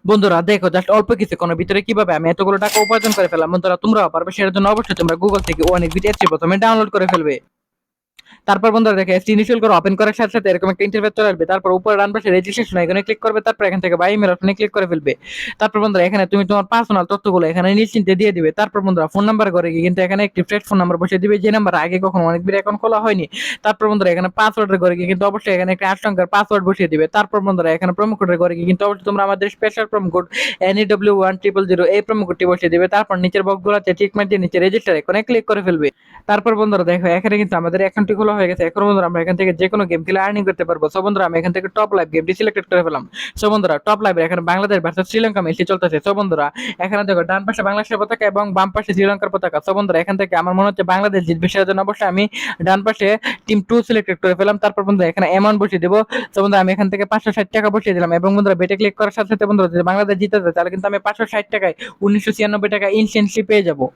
বন্ধুরা দেখো জাস্ট অল্প কিছুক্ষণের ভিতরে কিভাবে আমি এতগুলো টাকা উপার্জন করে ফেললাম। বন্ধুরা তোমরাও পারবে, সেটার জন্য অবশ্যই তোমরা গুগল থেকে অনেক ভিডিও অ্যাপটি প্রথমে ডাউনলোড করে ফেলবে। তারপর বন্ধুরা দেখে অ্যাপটি ইনস্টল করে ওপেন করার সাথে সাথে এরকম একটা ইন্টারফেস চলে আসবে। তারপর উপরে ডান পাশে রেজিস্ট্রেশন আইকনে ক্লিক করবে, তারপর এখান থেকে বাই ইমেল অপশনে ক্লিক করে ফেলবে। তারপর বন্ধুরা এখানে তুমি তোমার পার্সোনাল তথ্যগুলো এখানে নিশ্চিন্তে দিয়ে দিবে। তারপর বন্ধুরা ফোন নাম্বার করে গিয়ে কিন্তু এখানে একটি ফ্রেশ ফোন নাম্বার বসিয়ে দিবে, যে নাম্বার আগে কখনো অনেক বের অ্যাকাউন্ট খোলা হয়নি। তারপর বন্ধুরা এখানে পাসওয়ার্ডের করে গিয়ে কিন্তু অবশ্যই এখানে একটা 8 সংখ্যার পাসওয়ার্ড বসিয়ে দিবে। তারপর বন্ধুরা এখানে প্রোমো কোডের করে গিয়ে কিন্তু অবশ্যই তোমরা আমাদের স্পেশাল প্রোমো কোড NEW1000 এই প্রোমো কোডটি বসিয়ে দিবে। তারপর নিচের বক্সগুলোতে টিক মার্ক দিয়ে নিচে রেজিস্টার আইকনে ক্লিক করে ফেলবে। তারপর বন্ধুরা দেখো এখানে কিন্তু আমাদের অ্যাকাউন্টটি খোলা হয়ে গেছে। এখন বন্ধুরা আমরা এখান থেকে যে কোনো গেম খেলে আর্নিং করতে পারবো। সো বন্ধুরা আমি এখান থেকে টপ লাইভ গেমটি সিলেক্টেড করে ফেলাম। সো বন্ধুরা টপ লাইভে এখানে বাংলাদেশ ভার্সেস শ্রীলঙ্কা ম্যাচটি চলতেছে। সো বন্ধুরা এখানে দেখো ডান পাশে বাংলাদেশের পতাকা এবং বাম পাশে শ্রীলঙ্কার পতাকা। সো বন্ধুরা এখান থেকে আমার মনে হচ্ছে বাংলাদেশ জিতবে, সেটার জন্য অবশ্যই আমি ডান পাশে টিম 2 সিলেক্টেড করে ফেলাম। তারপর বন্ধুরা এখানে অ্যামাউন্ট বসিয়ে দেবো। সো বন্ধুরা আমি এখান থেকে 560 টাকা বসিয়ে দিলাম এবং বন্ধুরা বেটে ক্লিক করার সাথে সাথে বন্ধুরা যদি বাংলাদেশ জিতে যায় তাহলে কিন্তু আমি 560 টাকায় 1996 টাকা ইনস্ট্যান্টলি পেয়ে যাবো।